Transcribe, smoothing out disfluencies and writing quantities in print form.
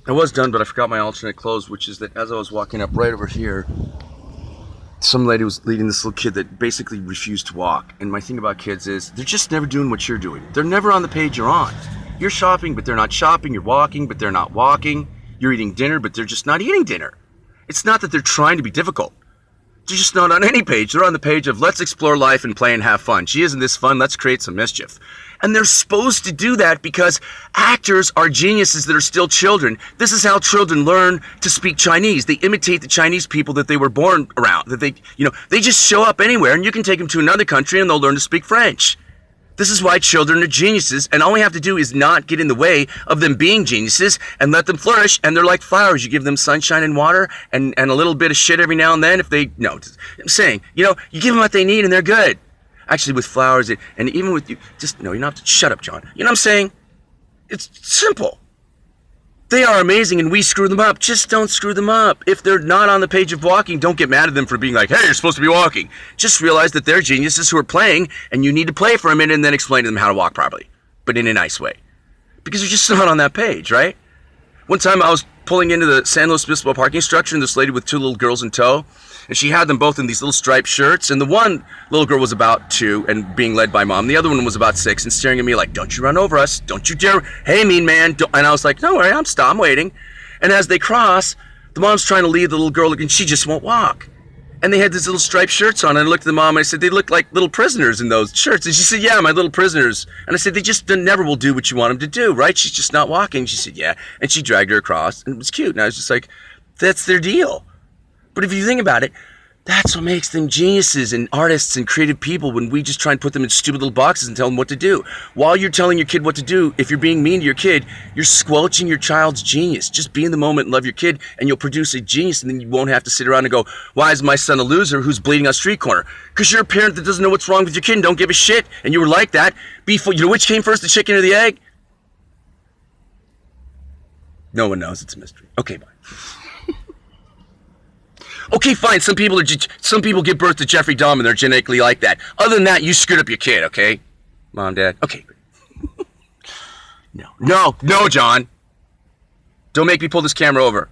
I was done, but I forgot my alternate close, which is that as I was walking up right over here, some lady was leading this little kid that basically refused to walk. And my thing about kids is they're just never doing what you're doing. They're never on the page you're on. You're shopping, but they're not shopping. You're walking, but they're not walking. You're eating dinner, but they're just not eating dinner. It's not that they're trying to be difficult. They're just not on any page. They're on the page of let's explore life and play and have fun. Gee, isn't this fun? Let's create some mischief. And they're supposed to do that because actors are geniuses that are still children. This is how children learn to speak Chinese. They imitate the Chinese people that they were born around. That they just show up anywhere, and you can take them to another country and they'll learn to speak French. This is why children are geniuses, and all we have to do is not get in the way of them being geniuses and let them flourish, and they're like flowers. You give them sunshine and water and a little bit of shit every now and then if they, no, I'm saying, you give them what they need and they're good. Actually, with flowers, and even with you, just, no, you don't have to, shut up, John. You know what I'm saying? It's simple. They are amazing and we screw them up. Just don't screw them up. If they're not on the page of walking, don't get mad at them for being like, hey, you're supposed to be walking. Just realize that they're geniuses who are playing and you need to play for a minute and then explain to them how to walk properly, but in a nice way. Because they're just not on that page, right? One time I was pulling into the San Luis Obispo parking structure and this lady with two little girls in tow, and she had them both in these little striped shirts, and the one little girl was about 2 and being led by mom. The other one was about 6 and staring at me like, don't you run over us. Don't you dare. Hey, mean man. And I was like, don't worry, I'm waiting. And as they cross, the mom's trying to lead the little girl and she just won't walk. And they had these little striped shirts on. And I looked at the mom and I said, they look like little prisoners in those shirts. And she said, yeah, my little prisoners. And I said, they just never will do what you want them to do, right? She's just not walking. She said, yeah. And she dragged her across and it was cute. And I was just like, that's their deal. But if you think about it, that's what makes them geniuses and artists and creative people when we just try and put them in stupid little boxes and tell them what to do. While you're telling your kid what to do, if you're being mean to your kid, you're squelching your child's genius. Just be in the moment and love your kid and you'll produce a genius, and then you won't have to sit around and go, why is my son a loser who's bleeding on a street corner? Because you're a parent that doesn't know what's wrong with your kid and don't give a shit, and you were like that. You know which came first, the chicken or the egg? No one knows. It's a mystery. Okay, bye. Okay, fine. Some people give birth to Jeffrey Dahmer and they're genetically like that. Other than that, you screwed up your kid, okay? Mom, Dad. Okay. No, John. Don't make me pull this camera over.